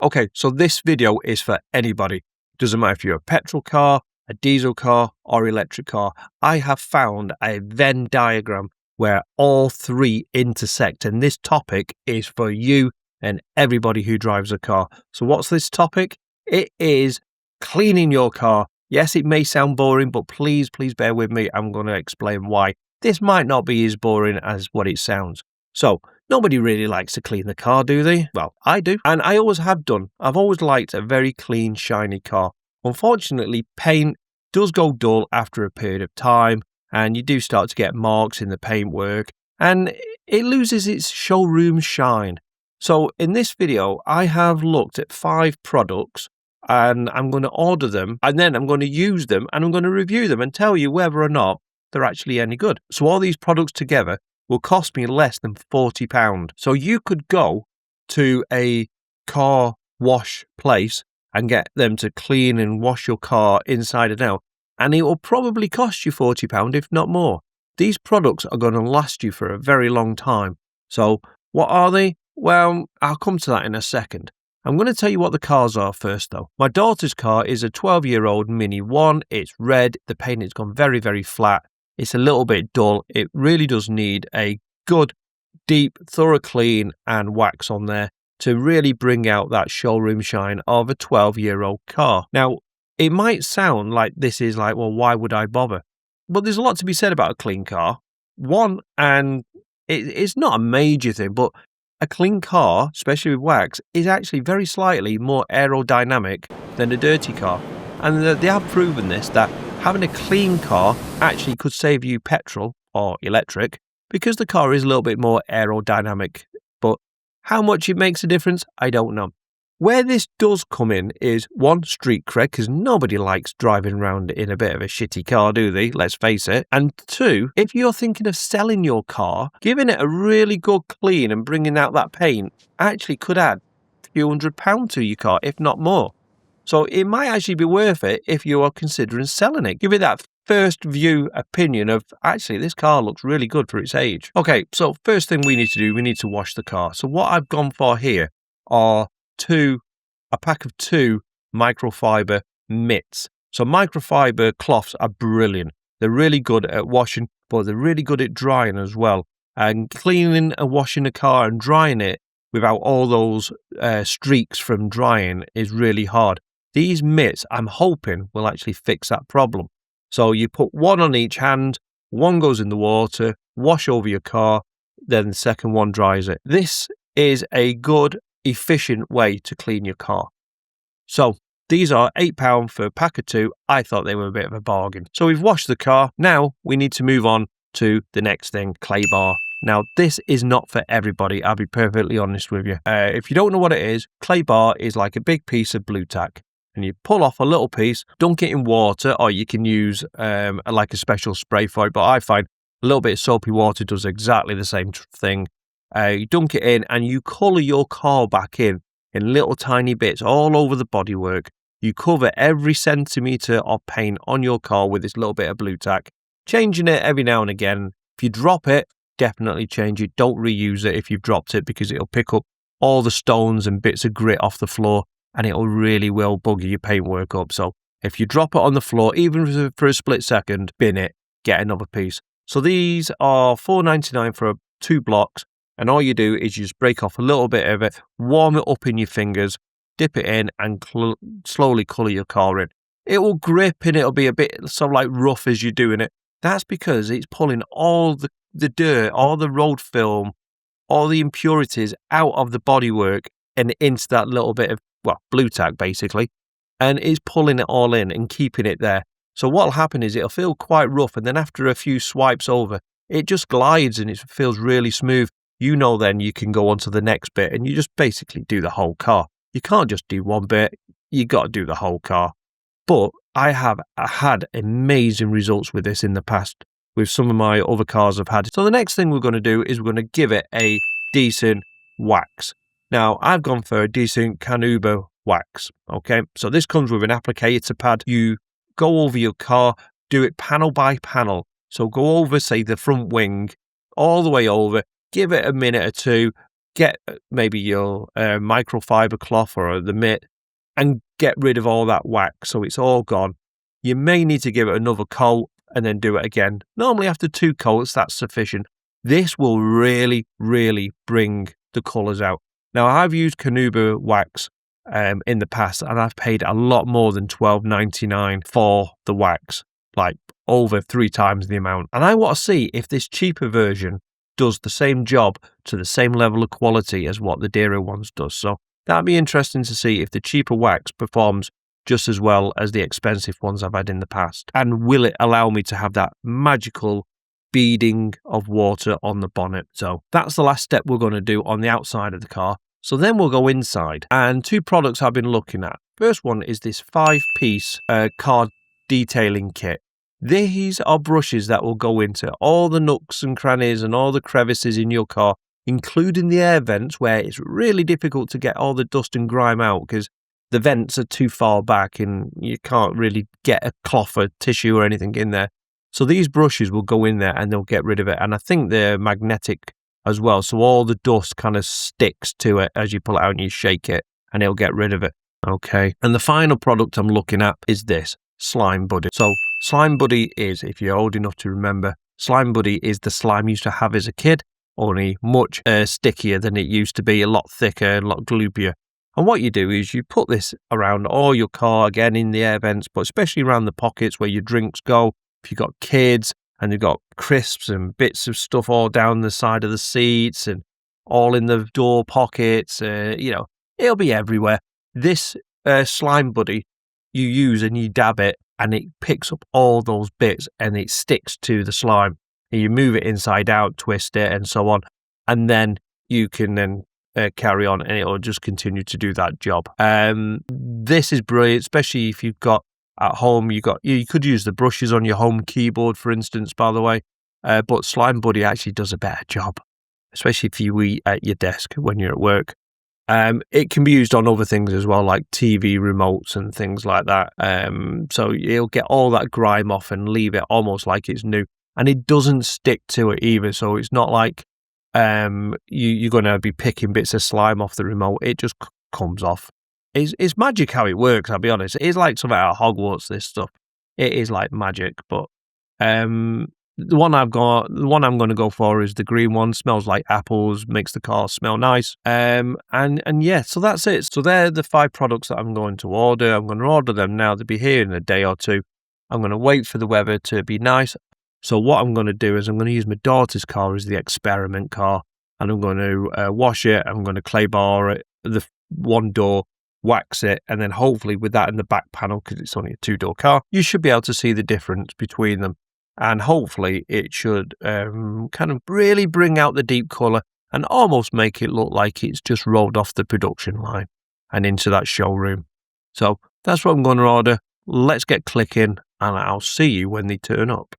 Okay, so this video is for anybody. Doesn't matter if you're a petrol car, a diesel car, or electric car. I have found a Venn diagram where all three intersect, and this topic is for you and everybody who drives a car. So what's this topic? It is cleaning your car. Yes, it may sound boring, but please bear with me. I'm going to explain why. This might not be as boring as what it sounds. So, nobody really likes to clean the car, do they? Well, I do, and I always have done. I've always liked a very clean, shiny car. Unfortunately, paint does go dull after a period of time, and you do start to get marks in the paintwork, and it loses its showroom shine. So, in this video, I have looked at 5 products, and I'm going to order them, and then I'm going to use them, and I'm going to review them and tell you whether or not they're actually any good. So, all these products together will cost me less than £40. So you could go to a car wash place and get them to clean and wash your car inside and out, and it will probably cost you £40, if not more. These products are going to last you for a very long time. So what are they? Well, I'll come to that in a second. I'm going to tell you what the cars are first, though. My daughter's car is a 12-year-old Mini 1. It's red. The paint has gone very, very flat. It's a little bit dull. It really does need a good, deep, thorough clean and wax on there to really bring out that showroom shine of a 12-year-old car. Now, it might sound like this is like, well, why would I bother? But there's a lot to be said about a clean car. One, and it's not a major thing, but a clean car, especially with wax, is actually very slightly more aerodynamic than a dirty car. And they have proven this, that having a clean car actually could save you petrol or electric because the car is a little bit more aerodynamic. But how much it makes a difference, I don't know. Where this does come in is, one, street cred, because nobody likes driving around in a bit of a shitty car, do they? Let's face it. And 2, if you're thinking of selling your car, giving it a really good clean and bringing out that paint actually could add a few £100 to your car, if not more. So it might actually be worth it if you are considering selling it. Give it that first view opinion of, actually, this car looks really good for its age. Okay, so first thing we need to do, we need to wash the car. So what I've gone for here are a pack of 2 microfiber mitts. So microfiber cloths are brilliant. They're really good at washing, but they're really good at drying as well. And cleaning and washing a car and drying it without all those streaks from drying is really hard. These mitts, I'm hoping, will actually fix that problem. So you put one on each hand, one goes in the water, wash over your car, then the second one dries it. This is a good, efficient way to clean your car. So these are £8 for a pack of 2. I thought they were a bit of a bargain. So we've washed the car. Now we need to move on to the next thing, clay bar. Now, this is not for everybody, I'll be perfectly honest with you. If you don't know what it is, clay bar is like a big piece of blue tack. And you pull off a little piece, dunk it in water, or you can use like a special spray for it. But I find a little bit of soapy water does exactly the same thing. You dunk it in and you colour your car back in little tiny bits all over the bodywork. You cover every centimetre of paint on your car with this little bit of blue tack, changing it every now and again. If you drop it, definitely change it. Don't reuse it if you've dropped it, because it'll pick up all the stones and bits of grit off the floor, and it really will bugger your paintwork up. So if you drop it on the floor, even for a split second, bin it, get another piece. So these are $4.99 for 2 blocks, and all you do is you just break off a little bit of it, warm it up in your fingers, dip it in, and slowly colour your car in. It will grip and it'll be a bit sort of like rough as you're doing it. That's because it's pulling all the dirt, all the road film, all the impurities out of the bodywork and into that little bit of, well, blue tack basically, and is pulling it all in and keeping it there. So what'll happen is it'll feel quite rough, and then after a few swipes over, it just glides and it feels really smooth. You know, then you can go on to the next bit and you just basically do the whole car. You can't just do one bit, you got to do the whole car. But I have had amazing results with this in the past with some of my other cars I've had. So the next thing we're going to do is we're going to give it a decent wax. Now, I've gone for a decent carnauba wax, okay? So this comes with an applicator pad. You go over your car, do it panel by panel. So go over, say, the front wing, all the way over, give it a minute or two, get maybe your microfiber cloth or the mitt and get rid of all that wax so it's all gone. You may need to give it another coat and then do it again. Normally after 2 coats, that's sufficient. This will really, really bring the colours out. Now, I've used carnauba wax in the past, and I've paid a lot more than $12.99 for the wax, like over 3 times the amount. And I want to see if this cheaper version does the same job to the same level of quality as what the dearer ones does. So that'd be interesting to see if the cheaper wax performs just as well as the expensive ones I've had in the past. And will it allow me to have that magical beading of water on the bonnet? So that's the last step we're going to do on the outside of the car. So then we'll go inside, and 2 products I've been looking at. First one is this 5-piece car detailing kit. These are brushes that will go into all the nooks and crannies and all the crevices in your car, including the air vents where it's really difficult to get all the dust and grime out because the vents are too far back and you can't really get a cloth or tissue or anything in there. So these brushes will go in there and they'll get rid of it. And I think they're magnetic as well. So all the dust kind of sticks to it as you pull it out and you shake it and it'll get rid of it. Okay. And the final product I'm looking at is this Slime Buddy. So Slime Buddy is, if you're old enough to remember, Slime Buddy is the slime you used to have as a kid, only much stickier than it used to be, a lot thicker, a lot gloopier. And what you do is you put this around all your car, again in the air vents, but especially around the pockets where your drinks go. If you've got kids and you've got crisps and bits of stuff all down the side of the seats and all in the door pockets, it'll be everywhere. This Slime Buddy, you use and you dab it and it picks up all those bits and it sticks to the slime. And you move it inside out, twist it and so on. And then you can then carry on and it'll just continue to do that job. This is brilliant, especially if you've got at home, you could use the brushes on your home keyboard, for instance, by the way. But Slime Buddy actually does a better job, especially if you eat at your desk when you're at work. It can be used on other things as well, like TV remotes and things like that. So you'll get all that grime off and leave it almost like it's new. And it doesn't stick to it either. So it's not like you're going to be picking bits of slime off the remote. It just comes off. It's magic how it works, I'll be honest. It is like something out of Hogwarts, this stuff. It is like magic. But the one I'm going to go for is the green one. Smells like apples, makes the car smell nice. And yeah, so that's it. So they're the 5 products that I'm going to order. I'm going to order them now. They'll be here in a day or 2. I'm going to wait for the weather to be nice. So what I'm going to do is I'm going to use my daughter's car as the experiment car, and I'm going to wash it. I'm going to clay bar it, the one door, wax it, and then hopefully with that in the back panel, because it's only a 2-door car, you should be able to see the difference between them. And hopefully it should kind of really bring out the deep colour and almost make it look like it's just rolled off the production line and into that showroom. So that's what I'm going to order. Let's get clicking and I'll see you when they turn up.